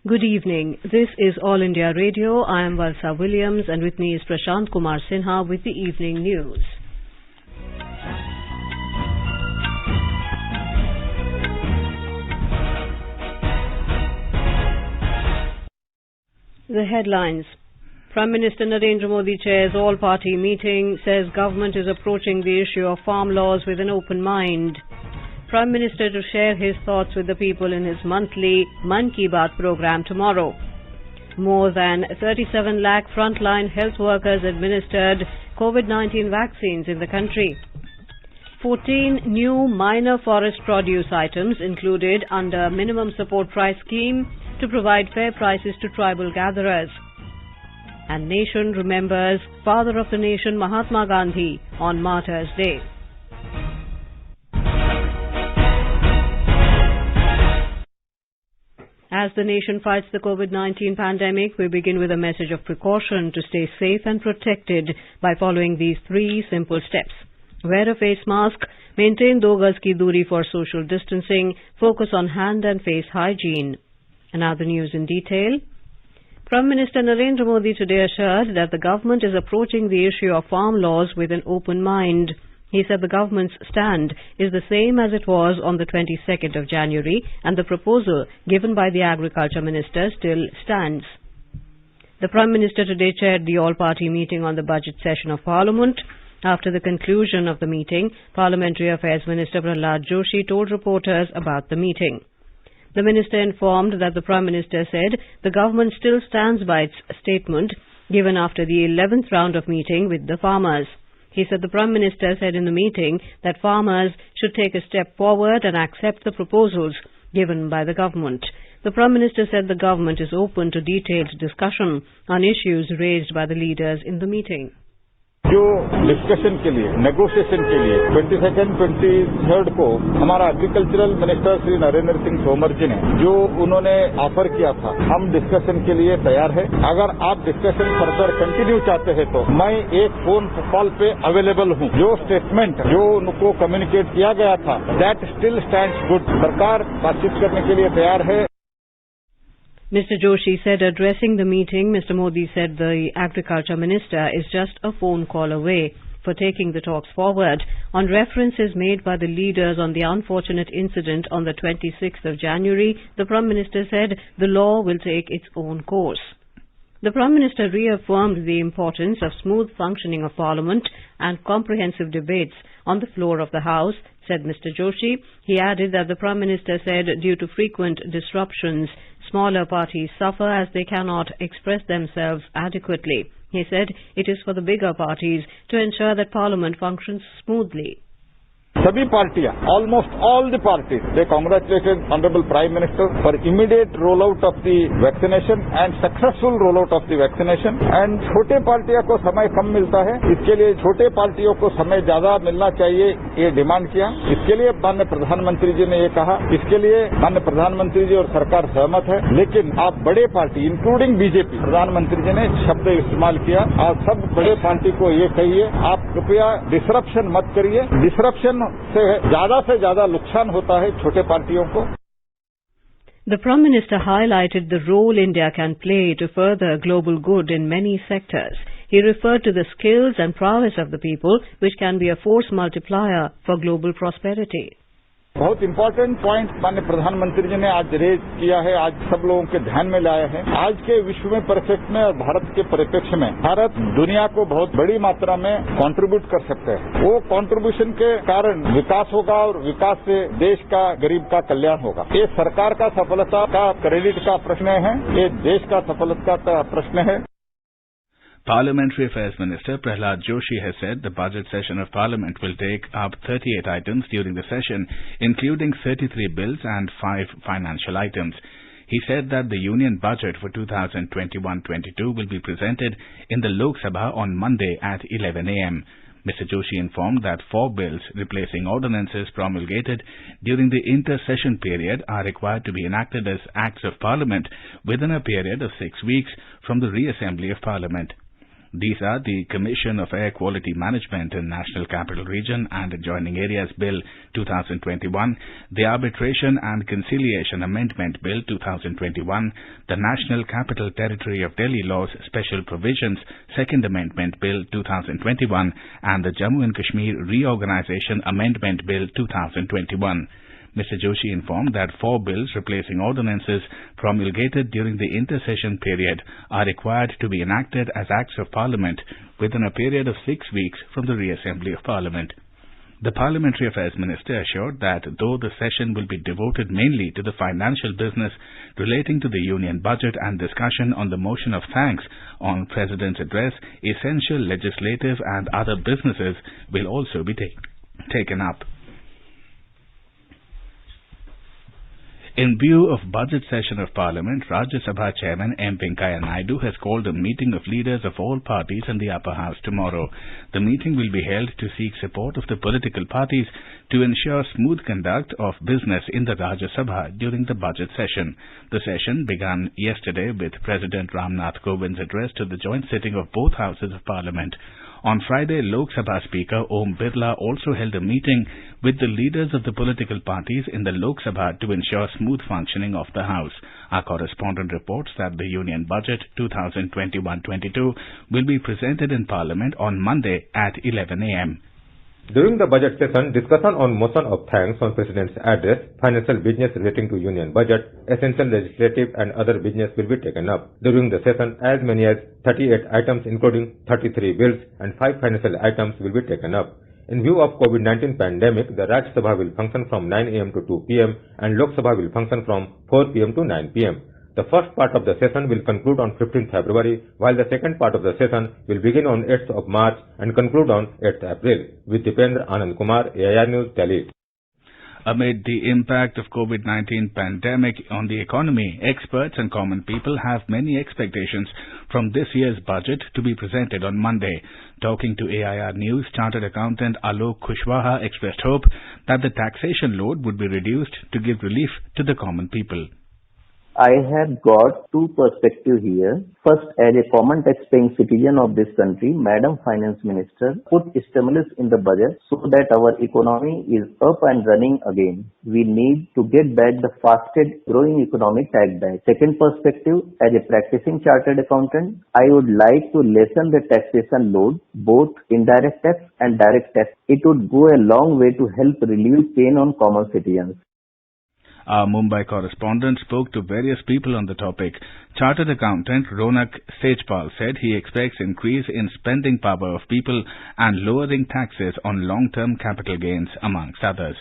Good evening. This is All India Radio. I am Valsa Williams and with me is Prashant Kumar Sinha with the evening news. The headlines. Prime Minister Narendra Modi chairs all-party meeting, says government is approaching the issue of farm laws with an open mind. Prime Minister to share his thoughts with the people in his monthly Mann Ki Baat program tomorrow. More than 37 lakh frontline health workers administered COVID-19 vaccines in the country. 14 new minor forest produce items included under minimum support price scheme to provide fair prices to tribal gatherers. And nation remembers Father of the Nation Mahatma Gandhi on Martyrs' Day. As the nation fights the COVID-19 pandemic, we begin with a message of precaution to stay safe and protected by following these 3 simple steps. Wear a face mask, maintain 2 gaz ki duri for social distancing, focus on hand and face hygiene. And now the news in detail. Prime Minister Narendra Modi today assured that the government is approaching the issue of farm laws with an open mind. He said the government's stand is the same as it was on the 22nd of January and the proposal given by the Agriculture Minister still stands. The Prime Minister today chaired the all-party meeting on the budget session of Parliament. After the conclusion of the meeting, Parliamentary Affairs Minister Prahlad Joshi told reporters about the meeting. The minister informed that the Prime Minister said the government still stands by its statement given after the 11th round of meeting with the farmers. He said the Prime Minister said in the meeting that farmers should take a step forward and accept the proposals given by the government. The Prime Minister said the government is open to detailed discussion on issues raised by the leaders in the meeting. जो discussion के लिए, negotiation के लिए 22nd, 23rd को हमारा agricultural minister Shri Narendra Singh Tomar जी ने जो उन्होंने ऑफर किया था, हम डिस्कशन के लिए तैयार है। अगर आप डिस्कशन फर्दर कंटिन्यू चाहते हैं तो मैं एक फोन कॉल पे अवेलेबल हूं। जो स्टेटमेंट जो उनको कम्युनिकेट किया गया था, दैट स्टिल स्टैंड्स गुड। सरकार बातचीत करने के लिए तैयार है। Mr. Joshi said addressing the meeting, Mr. Modi said the Agriculture Minister is just a phone call away for taking the talks forward on references made by the leaders on the unfortunate incident on the 26th of January. The Prime Minister said the law will take its own course. The Prime Minister reaffirmed the importance of smooth functioning of Parliament and comprehensive debates on the floor of the House, said Mr. Joshi. He added that the Prime Minister said due to frequent disruptions, smaller parties suffer as they cannot express themselves adequately. He said it is for the bigger parties to ensure that Parliament functions smoothly. सभी पार्टियां, almost all the parties, they congratulated Honorable Prime Minister for immediate rollout of the vaccination and successful rollout of the vaccination. And छोटे पार्टियों को समय कम मिलता है, इसके लिए छोटे पार्टियों को समय ज्यादा मिलना चाहिए, ये डिमांड किया। इसके लिए माननीय प्रधानमंत्री जी ने ये कहा, इसके लिए माननीय प्रधानमंत्री जी और सरकार सहमत है। लेकिन आप बड़े पार्टी इंक्लूडिंग बीजेपी, प्रधानमंत्री जी ने शब्द इस्तेमाल किया, आप सब बड़े पार्टी को ये कहिए, आप कृपया डिसरप्शन मत करिए। डिसरप्शन से ज्यादा नुकसान होता है छोटे पार्टियों को। The Prime Minister highlighted the role India can play to further global good in many sectors. He referred to the skills and prowess of the people, which can be a force multiplier for global prosperity. बहुत important point माननीय प्रधानमंत्री जी ने आज raise किया है, आज सब लोगों के ध्यान में लाया है। आज के विश्व में परिप्रेक्ष्य में और भारत के परिप्रेक्ष्य में भारत दुनिया को बहुत बड़ी मात्रा में कंट्रीब्यूट कर सकते हैं। वो कंट्रीब्यूशन के कारण विकास होगा और विकास से देश का, गरीब का कल्याण होगा। ये सरकार का सफलता का क्रेडिट का प्रश्न है, ये देश का सफलता का प्रश्न है। Parliamentary Affairs Minister Prahlad Joshi has said the budget session of Parliament will take up 38 items during the session, including 33 bills and 5 financial items. He said that the Union budget for 2021-22 will be presented in the Lok Sabha on Monday at 11 a.m. Mr. Joshi informed that 4 bills replacing ordinances promulgated during the inter-session period are required to be enacted as Acts of Parliament within a period of 6 weeks from the reassembly of Parliament. These are the Commission of Air Quality Management in National Capital Region and Adjoining Areas Bill 2021, the Arbitration and Conciliation Amendment Bill 2021, the National Capital Territory of Delhi Laws Special Provisions Second Amendment Bill 2021, and the Jammu and Kashmir Reorganization Amendment Bill 2021. Mr. Joshi informed that 4 bills replacing ordinances promulgated during the intersession period are required to be enacted as Acts of Parliament within a period of 6 weeks from the Reassembly of Parliament. The Parliamentary Affairs Minister assured that though the session will be devoted mainly to the financial business relating to the Union Budget and discussion on the motion of thanks on President's address, essential legislative and other businesses will also be taken up. In view of budget session of Parliament, Rajya Sabha Chairman M. Venkaiah Naidu has called a meeting of leaders of all parties in the upper house tomorrow. The meeting will be held to seek support of the political parties to ensure smooth conduct of business in the Rajya Sabha during the budget session. The session began yesterday with President Ramnath Kovind's address to the joint sitting of both houses of Parliament. On Friday, Lok Sabha Speaker Om Birla also held a meeting with the leaders of the political parties in the Lok Sabha to ensure smooth functioning of the House. Our correspondent reports that the Union Budget 2021-22 will be presented in Parliament on Monday at 11 a.m. During the budget session, discussion on motion of thanks on President's address, financial business relating to Union Budget, essential legislative and other business will be taken up. During the session, as many as 38 items including 33 bills and 5 financial items will be taken up. In view of COVID-19 pandemic, the Rajya Sabha will function from 9 a.m. to 2 p.m. and Lok Sabha will function from 4 p.m. to 9 p.m. The first part of the session will conclude on 15th February, while the second part of the session will begin on 8th of March and conclude on 8th April. With Dipendra Anand Kumar, AIR News, Delhi. Amid the impact of COVID-19 pandemic on the economy, experts and common people have many expectations from this year's budget to be presented on Monday. Talking to AIR News, Chartered Accountant Alok Kushwaha expressed hope that the taxation load would be reduced to give relief to the common people. I have got 2 perspectives here. First, as a common tax-paying citizen of this country, Madam Finance Minister put stimulus in the budget so that our economy is up and running again. We need to get back the fastest growing economic tag back. Second perspective, as a practicing chartered accountant, I would like to lessen the taxation load, both indirect tax and direct tax. It would go a long way to help relieve pain on common citizens. Our Mumbai correspondent spoke to various people on the topic. Chartered accountant Ronak Sejpal said he expects increase in spending power of people and lowering taxes on long-term capital gains, amongst others.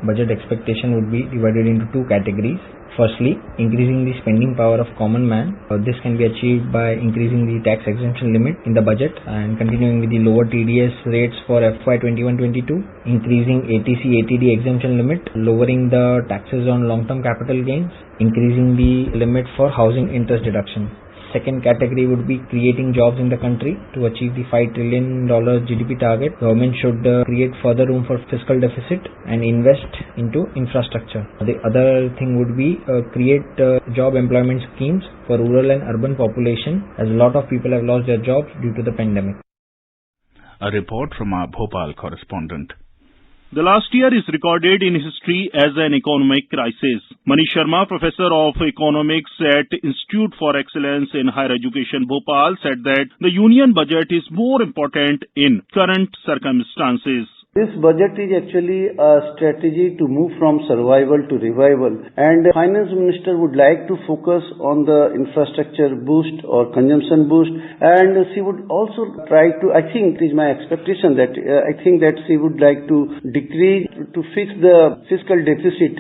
Budget expectation would be divided into 2 categories. Firstly, increasing the spending power of common man. This can be achieved by increasing the tax exemption limit in the budget and continuing with the lower TDS rates for FY 21-22, increasing ATC-ATD exemption limit, lowering the taxes on long-term capital gains, increasing the limit for housing interest deduction. Second category would be creating jobs in the country. To achieve the $5 trillion GDP target, government should create further room for fiscal deficit and invest into infrastructure. The other thing would be create job employment schemes for rural and urban population, as a lot of people have lost their jobs due to the pandemic. A report from our Bhopal correspondent. The last year is recorded in history as an economic crisis. Manish Sharma, Professor of Economics at Institute for Excellence in Higher Education, Bhopal, said that the Union Budget is more important in current circumstances. This budget is actually a strategy to move from survival to revival, and the Finance Minister would like to focus on the infrastructure boost or consumption boost, and she would also try to, I think it is my expectation that she would like to decrease, to fix the fiscal deficit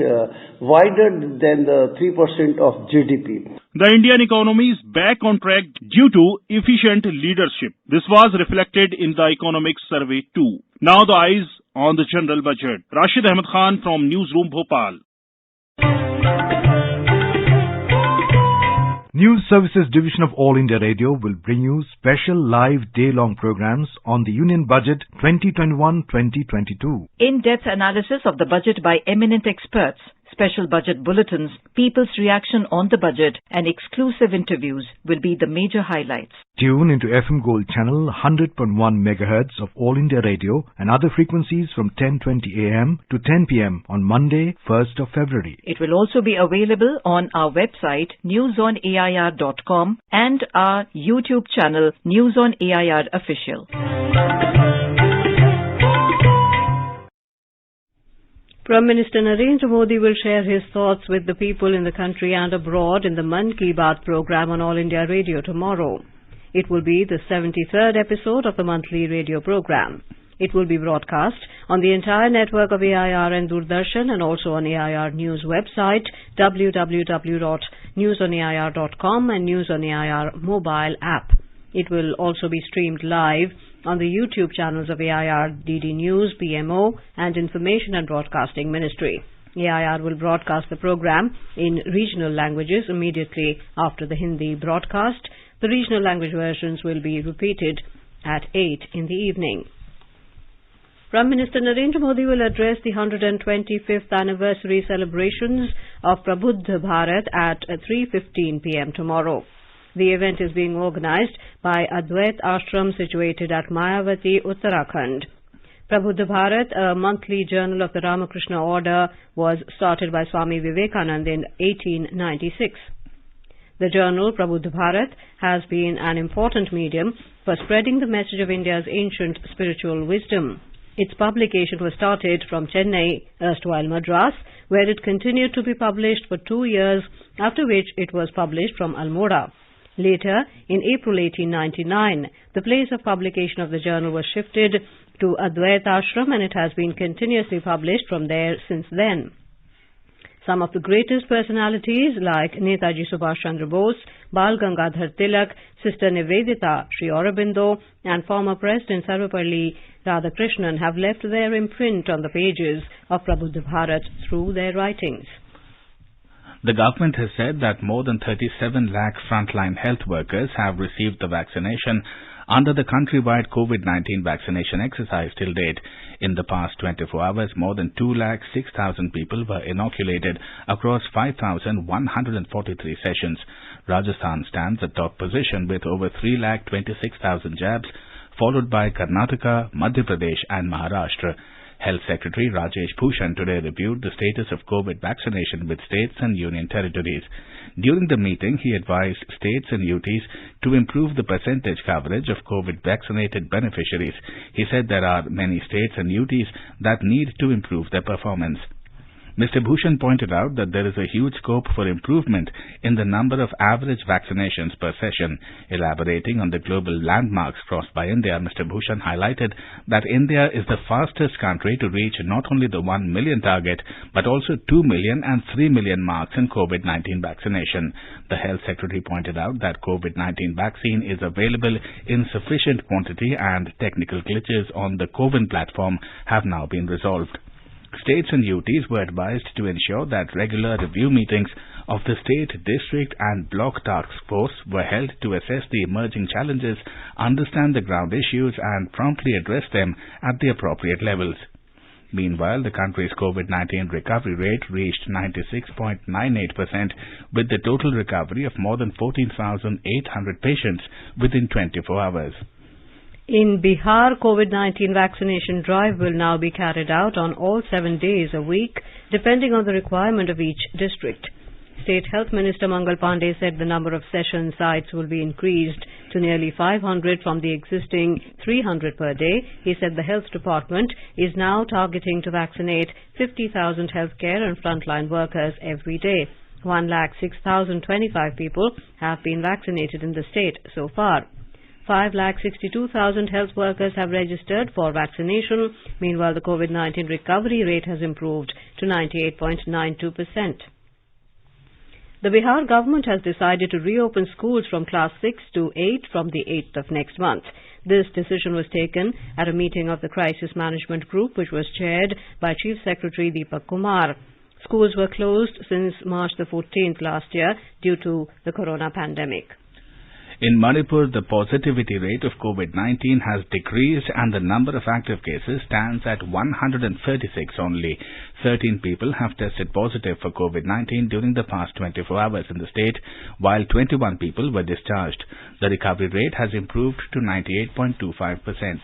wider than the 3% of GDP. The Indian economy is back on track due to efficient leadership. This was reflected in the economic survey too. Now the eyes on the general budget. Rashid Ahmed Khan from Newsroom, Bhopal. News Services Division of All India Radio will bring you special live day-long programs on the Union Budget 2021-2022. In-depth analysis of the budget by eminent experts, Special budget bulletins, people's reaction on the budget, and exclusive interviews will be the major highlights. Tune into FM Gold channel 100.1 MHz of All India Radio and other frequencies from 10:20 AM to 10 PM on Monday, 1st of February. It will also be available on our website newsonair.com and our YouTube channel News on AIR Official. Prime Minister Narendra Modi will share his thoughts with the people in the country and abroad in the Mann Ki Baat program on All India Radio tomorrow. It will be the 73rd episode of the monthly radio program. It will be broadcast on the entire network of AIR and Doordarshan and also on AIR News website www.newsonair.com and News on AIR mobile app. It will also be streamed live on the YouTube channels of AIR, DD News, PMO and Information and Broadcasting Ministry. AIR will broadcast the program in regional languages immediately after the Hindi broadcast. The regional language versions will be repeated at 8 in the evening. Prime Minister Narendra Modi will address the 125th anniversary celebrations of Prabuddha Bharat at 3:15 PM tomorrow. The event is being organized by Advait Ashram situated at Mayavati, Uttarakhand. Prabuddha Bharat, a monthly journal of the Ramakrishna Order, was started by Swami Vivekananda in 1896. The journal Prabuddha Bharat has been an important medium for spreading the message of India's ancient spiritual wisdom. Its publication was started from Chennai, erstwhile Madras, where it continued to be published for 2 years, after which it was published from Almora. Later, in April 1899, the place of publication of the journal was shifted to Advait Ashram and it has been continuously published from there since then. Some of the greatest personalities like Netaji Subhash Chandra Bose, Bal Gangadhar Tilak, Sister Nivedita, Sri Aurobindo and former President Sarvepalli Radhakrishnan have left their imprint on the pages of Prabuddha Bharat through their writings. The government has said that more than 37 lakh frontline health workers have received the vaccination under the countrywide COVID-19 vaccination exercise till date. In the past 24 hours, more than 2,06,000 people were inoculated across 5,143 sessions. Rajasthan stands at top position with over 3,26,000 jabs, followed by Karnataka, Madhya Pradesh and Maharashtra. Health Secretary Rajesh Bhushan today reviewed the status of COVID vaccination with states and union territories. During the meeting, he advised states and UTs to improve the percentage coverage of COVID vaccinated beneficiaries. He said there are many states and UTs that need to improve their performance. Mr. Bhushan pointed out that there is a huge scope for improvement in the number of average vaccinations per session. Elaborating on the global landmarks crossed by India, Mr. Bhushan highlighted that India is the fastest country to reach not only the 1 million target, but also 2 million and 3 million marks in COVID-19 vaccination. The Health Secretary pointed out that COVID-19 vaccine is available in sufficient quantity and technical glitches on the CoWIN platform have now been resolved. States and UTs were advised to ensure that regular review meetings of the state, district and block task force were held to assess the emerging challenges, understand the ground issues and promptly address them at the appropriate levels. Meanwhile, the country's COVID-19 recovery rate reached 96.98%, with the total recovery of more than 14,800 patients within 24 hours. In Bihar, COVID-19 vaccination drive will now be carried out on all 7 days a week, depending on the requirement of each district. State Health Minister Mangal Pandey said the number of session sites will be increased to nearly 500 from the existing 300 per day. He said the Health Department is now targeting to vaccinate 50,000 healthcare and frontline workers every day. 1,06,025 people have been vaccinated in the state so far. 5,62,000 health workers have registered for vaccination. Meanwhile, the COVID-19 recovery rate has improved to 98.92%. The Bihar government has decided to reopen schools from class 6 to 8 from the 8th of next month. This decision was taken at a meeting of the Crisis Management Group, which was chaired by Chief Secretary Deepak Kumar. Schools were closed since March the 14th last year due to the corona pandemic. In Manipur, the positivity rate of COVID-19 has decreased and the number of active cases stands at 136 only. 13 people have tested positive for COVID-19 during the past 24 hours in the state, while 21 people were discharged. The recovery rate has improved to 98.25%.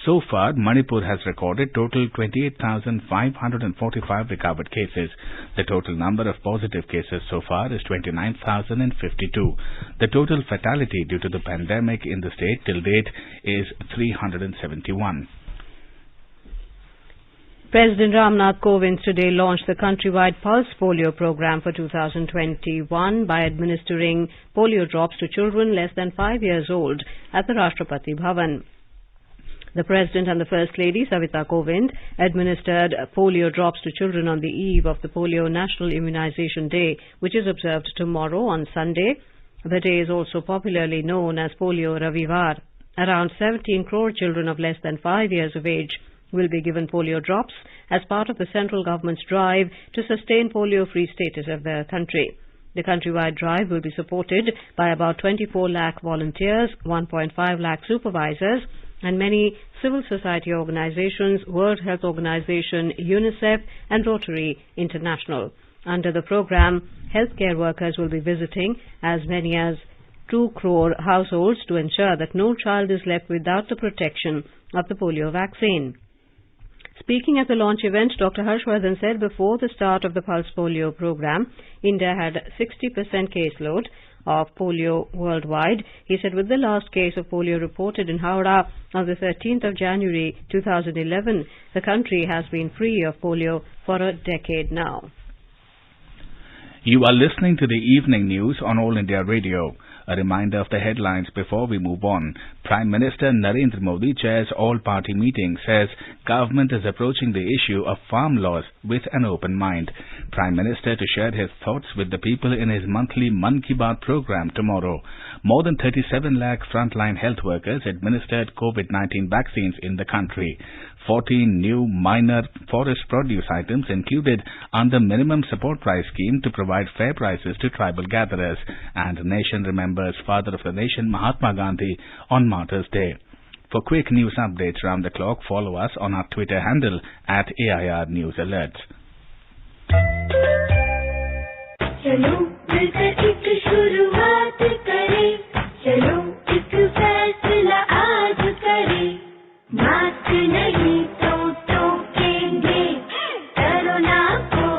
So far, Manipur has recorded total 28,545 recovered cases. The total number of positive cases so far is 29,052. The total fatality due to the pandemic in the state till date is 371. President Ramnath Kovind today launched the countrywide Pulse Polio program for 2021 by administering polio drops to children less than 5 years old at the Rashtrapati Bhavan. The President and the First Lady, Savita Kovind, administered polio drops to children on the eve of the Polio National Immunization Day, which is observed tomorrow on Sunday. The day is also popularly known as Polio Ravivar. Around 17 crore children of less than 5 years of age will be given polio drops as part of the central government's drive to sustain polio-free status of the country. The countrywide drive will be supported by about 24 lakh volunteers, 1.5 lakh supervisors, and many civil society organizations, World Health Organization, UNICEF, and Rotary International. Under the program, healthcare workers will be visiting as many as 2 crore households to ensure that no child is left without the protection of the polio vaccine. Speaking at the launch event, Dr. Harshvardhan said before the start of the Pulse Polio program, India had 60% caseload of polio worldwide. He said with the last case of polio reported in Howrah on the 13th of January 2011, the country has been free of polio for a decade now. You are listening to the evening news on All India Radio. A reminder of the headlines before we move on. Prime Minister Narendra Modi chairs all-party meeting, says government is approaching the issue of farm laws with an open mind. Prime Minister to share his thoughts with the people in his monthly Mann Ki Baat program tomorrow. More than 37 lakh frontline health workers administered COVID-19 vaccines in the country. 14 new minor forest produce items included under minimum support price scheme to provide fair prices to tribal gatherers. And the nation remembers Father of the Nation Mahatma Gandhi on Martyrs' Day. For quick news updates round the clock, follow us on our Twitter handle at AIR News Alerts. चलो मिलकर एक शुरुआत करें, चलो एक फैसला आज करें, मास्क नहीं तो टोकेंगे, कोरोना को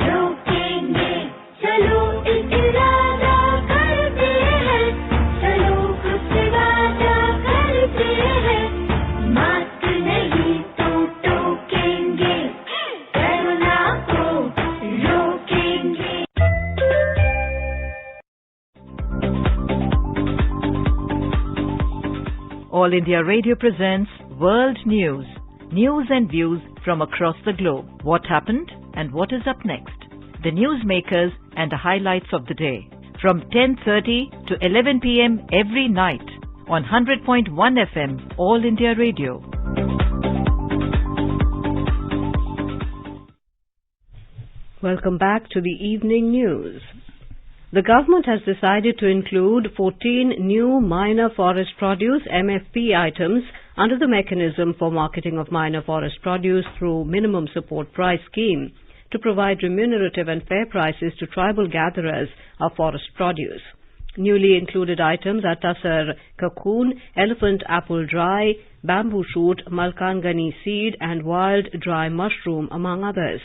रोकेंगे, चलो एक इरादा करते हैं, चलो कुछ वादा करते हैं, मास्क नहीं तो टोकेंगे, कोरोना को रोकेंगे. All India Radio presents World News. News and views from across the globe. What happened and what is up next? The newsmakers and the highlights of the day. From 10:30 to 11 p.m. every night on 100.1 FM, All India Radio. Welcome back to the evening news. The government has decided to include 14 new minor forest produce MFP items under the mechanism for marketing of minor forest produce through minimum support price scheme to provide remunerative and fair prices to tribal gatherers of forest produce. Newly included items are Tasar cocoon, elephant apple dry, bamboo shoot, malkangani seed and wild dry mushroom among others.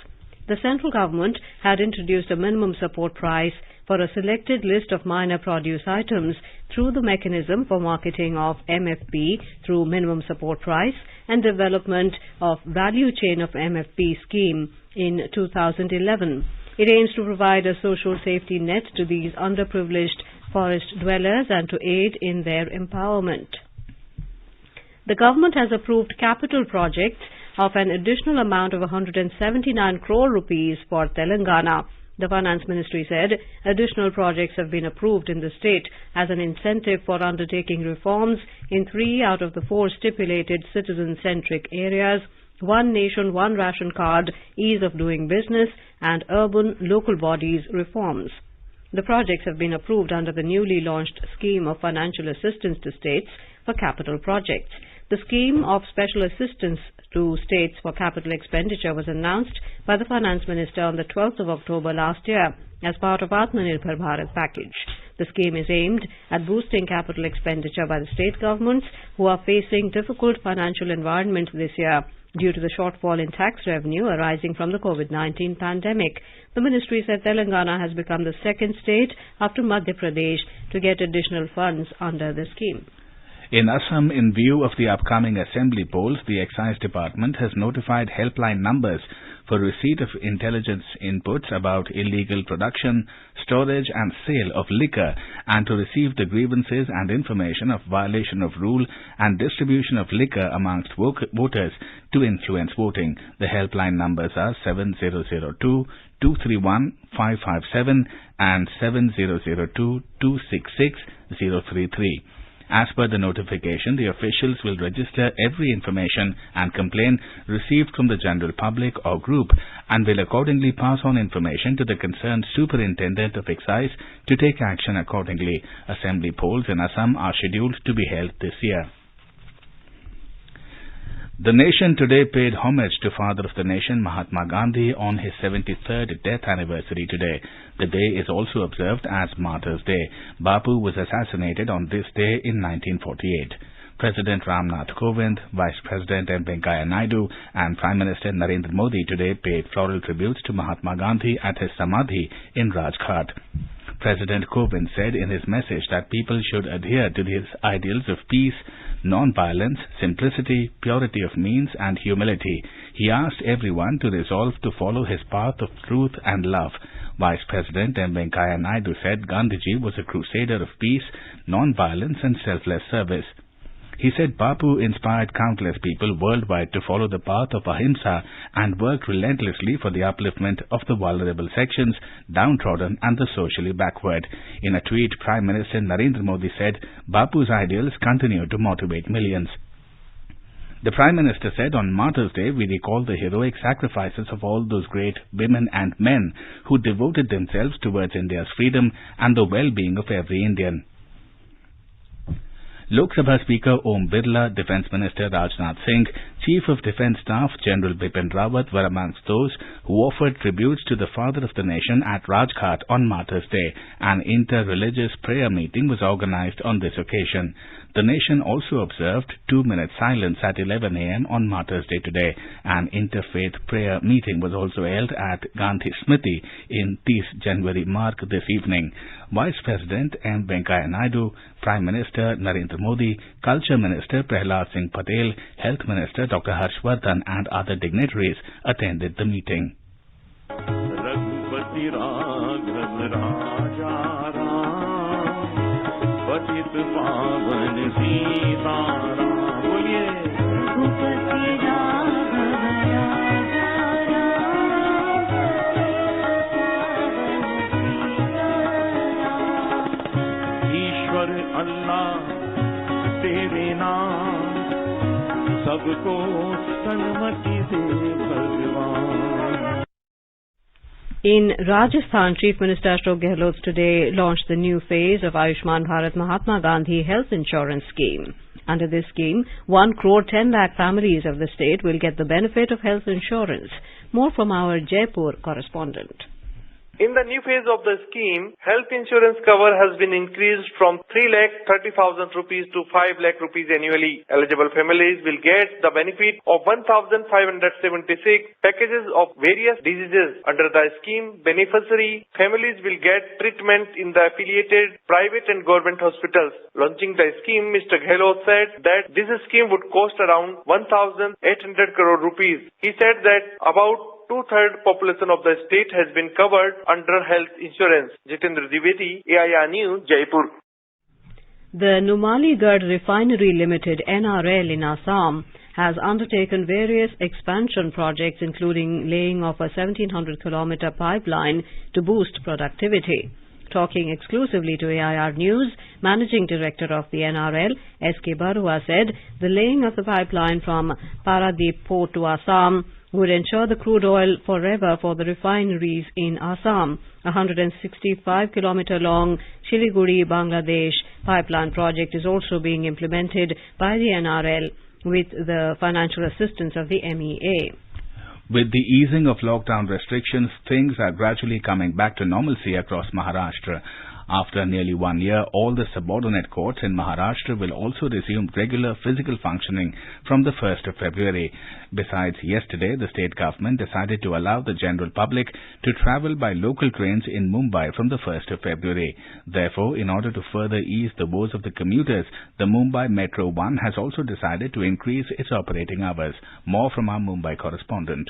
The central government had introduced a minimum support price for a selected list of minor produce items through the mechanism for marketing of MFP through minimum support price and development of value chain of MFP scheme in 2011. It aims to provide a social safety net to these underprivileged forest dwellers and to aid in their empowerment. The government has approved capital projects of an additional amount of 179 crore rupees for Telangana. The Finance Ministry said additional projects have been approved in the state as an incentive for undertaking reforms in 3 out of the 4 stipulated citizen-centric areas: One Nation, One Ration Card, ease of doing business, and urban local bodies reforms. The projects have been approved under the newly launched Scheme of Financial Assistance to States for Capital Projects. The Scheme of Special Assistance to States for Capital Expenditure was announced by the Finance Minister on the 12th of October last year as part of Atmanirbhar Bharat package. The scheme is aimed at boosting capital expenditure by the state governments who are facing difficult financial environments this year due to the shortfall in tax revenue arising from the COVID-19 pandemic. The ministry said Telangana has become the second state after Madhya Pradesh to get additional funds under the scheme. In Assam, in view of the upcoming assembly polls, the Excise Department has notified helpline numbers for receipt of intelligence inputs about illegal production, storage and sale of liquor, and to receive the grievances and information of violation of rule and distribution of liquor amongst voters to influence voting. The helpline numbers are 7002 231 557 and 7002 266 033. As per the notification, the officials will register every information and complaint received from the general public or group and will accordingly pass on information to the concerned Superintendent of Excise to take action accordingly. Assembly polls in Assam are scheduled to be held this year. The nation today paid homage to Father of the Nation Mahatma Gandhi on his 73rd death anniversary today. The day is also observed as Martyrs' Day. Bapu was assassinated on this day in 1948. President Ramnath Kovind, Vice President M. Venkaiah Naidu and Prime Minister Narendra Modi today paid floral tributes to Mahatma Gandhi at his Samadhi in Rajghat. President Kovind said in his message that people should adhere to his ideals of peace, non-violence, simplicity, purity of means and humility. He asked everyone to resolve to follow his path of truth and love. Vice President M. Venkaiah Naidu said Gandhiji was a crusader of peace, non-violence and selfless service. He said Bapu inspired countless people worldwide to follow the path of ahimsa and work relentlessly for the upliftment of the vulnerable sections, downtrodden and the socially backward. In a tweet, Prime Minister Narendra Modi said Bapu's ideals continue to motivate millions. The Prime Minister said on Martyrs' Day we recall the heroic sacrifices of all those great women and men who devoted themselves towards India's freedom and the well-being of every Indian. Lok Sabha Speaker Om Birla, Defence Minister Rajnath Singh, Chief of Defence Staff General Bipin Rawat were amongst those who offered tributes to the Father of the Nation at Rajghat on Martyrs' Day. An inter-religious prayer meeting was organised on this occasion. The nation also observed 2-minute silence at 11 a.m. on Martyrs' Day today. An interfaith prayer meeting was also held at Gandhi Smriti in 30 January Marg this evening. Vice President M. Venkaiah Naidu, Prime Minister Narendra Modi, Culture Minister Prahlad Singh Patel, Health Minister Dr. Harshvardhan and other dignitaries attended the meeting. In Rajasthan, Chief Minister Ashok Gehlot today launched the new phase of Ayushman Bharat Mahatma Gandhi Health Insurance Scheme. Under this scheme, 1 crore 10 lakh families of the state will get the benefit of health insurance. More from our Jaipur correspondent. In the new phase of the scheme, health insurance cover has been increased from 3,30,000 rupees to 5 lakh rupees annually. Eligible families will get the benefit of 1,576 packages of various diseases. Under the scheme, beneficiary families will get treatment in the affiliated private and government hospitals. Launching the scheme, Mr. Gehlot said that this scheme would cost around 1,800 crore rupees. He said that about 2/3 population of the state has been covered under health insurance. Jitendra Dwivedi, AIR News, Jaipur. The Numaligarh Refinery Limited NRL in Assam has undertaken various expansion projects including laying of a 1700-kilometer pipeline to boost productivity. Talking exclusively to AIR News, Managing Director of the NRL, S.K. Barua, said the laying of the pipeline from Paradip Port to Assam would ensure the crude oil forever for the refineries in Assam. A 165-kilometer-long Siliguri, Bangladesh pipeline project is also being implemented by the NRL with the financial assistance of the MEA. With the easing of lockdown restrictions, things are gradually coming back to normalcy across Maharashtra. After nearly 1 year, all the subordinate courts in Maharashtra will also resume regular physical functioning from the 1st of February. Besides, yesterday, the state government decided to allow the general public to travel by local trains in Mumbai from the 1st of February. Therefore, in order to further ease the woes of the commuters, the Mumbai Metro 1 has also decided to increase its operating hours. More from our Mumbai correspondent.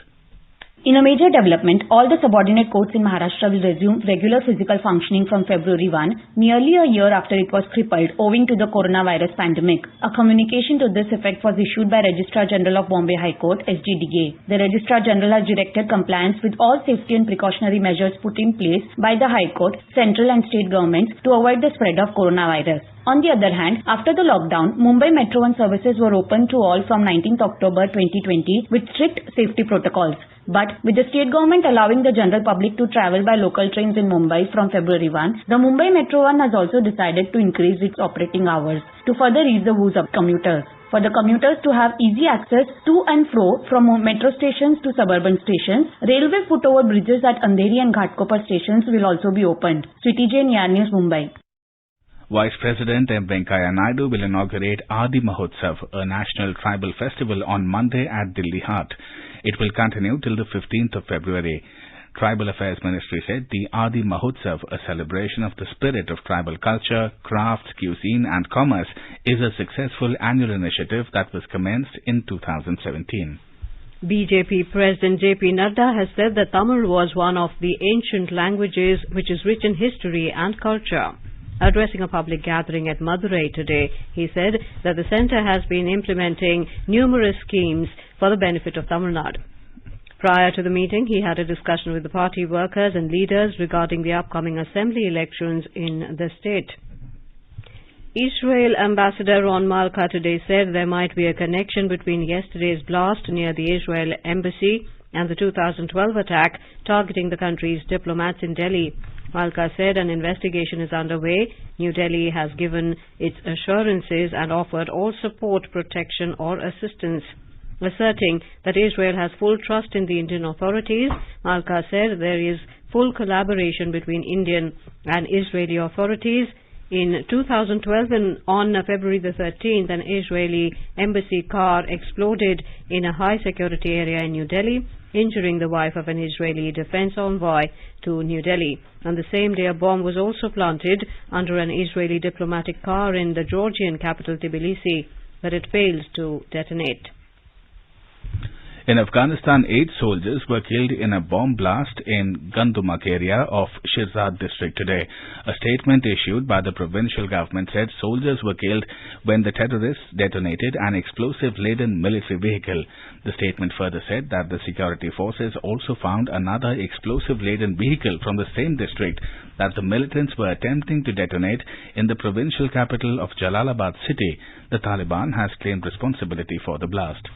In a major development, all the subordinate courts in Maharashtra will resume regular physical functioning from February 1, nearly a year after it was crippled owing to the coronavirus pandemic. A communication to this effect was issued by Registrar General of Bombay High Court, SGDA. The Registrar General has directed compliance with all safety and precautionary measures put in place by the High Court, central and state governments to avoid the spread of coronavirus. On the other hand, after the lockdown, Mumbai Metro 1 services were open to all from 19th October 2020 with strict safety protocols. But with the state government allowing the general public to travel by local trains in Mumbai from February 1, the Mumbai Metro 1 has also decided to increase its operating hours to further ease the woes of commuters. For the commuters to have easy access to and fro from metro stations to suburban stations, railway footover bridges at Andheri and Ghatkopar stations will also be opened. Sweety Jain, Yar News, Mumbai. Vice President M. Venkaiah Naidu will inaugurate Adi Mahotsav, a national tribal festival, on Monday at Delhi Haat. It will continue till the 15th of February. Tribal Affairs Ministry said the Adi Mahotsav, a celebration of the spirit of tribal culture, crafts, cuisine and commerce, is a successful annual initiative that was commenced in 2017. BJP President J.P. Nadda has said that Tamil was one of the ancient languages which is rich in history and culture. Addressing a public gathering at Madurai today, he said that the centre has been implementing numerous schemes for the benefit of Tamil Nadu. Prior to the meeting, he had a discussion with the party workers and leaders regarding the upcoming assembly elections in the state. Israel Ambassador Ron Malka today said there might be a connection between yesterday's blast near the Israel embassy and the 2012 attack targeting the country's diplomats in Delhi. Malka said an investigation is underway. New Delhi has given its assurances and offered all support, protection or assistance. Asserting that Israel has full trust in the Indian authorities, Malka said there is full collaboration between Indian and Israeli authorities. In 2012, on February the 13th, an Israeli embassy car exploded in a high-security area in New Delhi, injuring the wife of an Israeli defense envoy to New Delhi. On the same day, a bomb was also planted under an Israeli diplomatic car in the Georgian capital Tbilisi, but it failed to detonate. In Afghanistan, 8 soldiers were killed in a bomb blast in Gandumak area of Shirzad district today. A statement issued by the provincial government said soldiers were killed when the terrorists detonated an explosive-laden military vehicle. The statement further said that the security forces also found another explosive-laden vehicle from the same district that the militants were attempting to detonate in the provincial capital of Jalalabad city. The Taliban has claimed responsibility for the blast.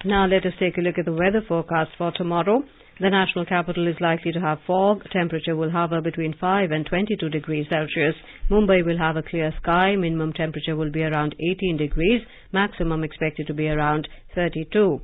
Now let us take a look at the weather forecast for tomorrow. The national capital is likely to have fog. Temperature will hover between 5 and 22 degrees Celsius. Mumbai will have a clear sky. Minimum temperature will be around 18 degrees. Maximum expected to be around 32.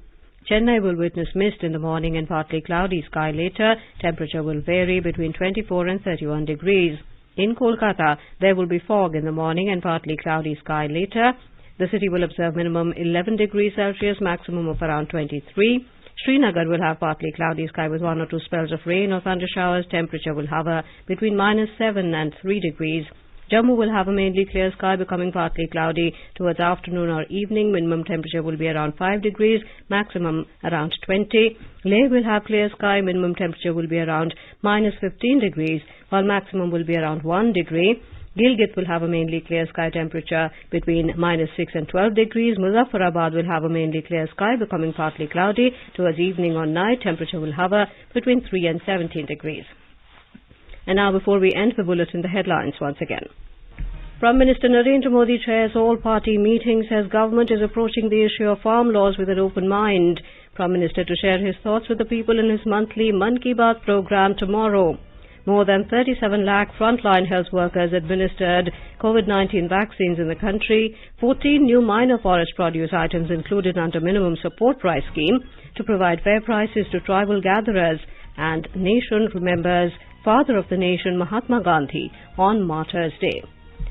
Chennai will witness mist in the morning and partly cloudy sky later. Temperature will vary between 24 and 31 degrees. In Kolkata, there will be fog in the morning and partly cloudy sky later. The city will observe minimum 11 degrees Celsius, maximum of around 23. Srinagar will have partly cloudy sky with 1 or 2 spells of rain or thunder showers. Temperature will hover between -7 and 3 degrees. Jammu will have a mainly clear sky, becoming partly cloudy towards afternoon or evening. Minimum temperature will be around 5 degrees, maximum around 20. Leh will have clear sky. Minimum temperature will be around -15 degrees, while maximum will be around 1 degree. Gilgit will have a mainly clear sky, temperature between -6 and 12 degrees. Muzaffarabad will have a mainly clear sky, becoming partly cloudy towards evening or night. Temperature will hover between 3 and 17 degrees. And now, before we end the bulletin, the headlines once again. Prime Minister Narendra Modi chairs all party meetings, says government is approaching the issue of farm laws with an open mind. Prime Minister to share his thoughts with the people in his monthly Mann Ki Baat program tomorrow. More than 37 lakh frontline health workers administered COVID-19 vaccines in the country. 14 new minor forest produce items included under minimum support price scheme to provide fair prices to tribal gatherers. And nation remembers Father of the Nation Mahatma Gandhi on Martyrs' Day.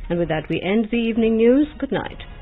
And with that we end the evening news. Good night.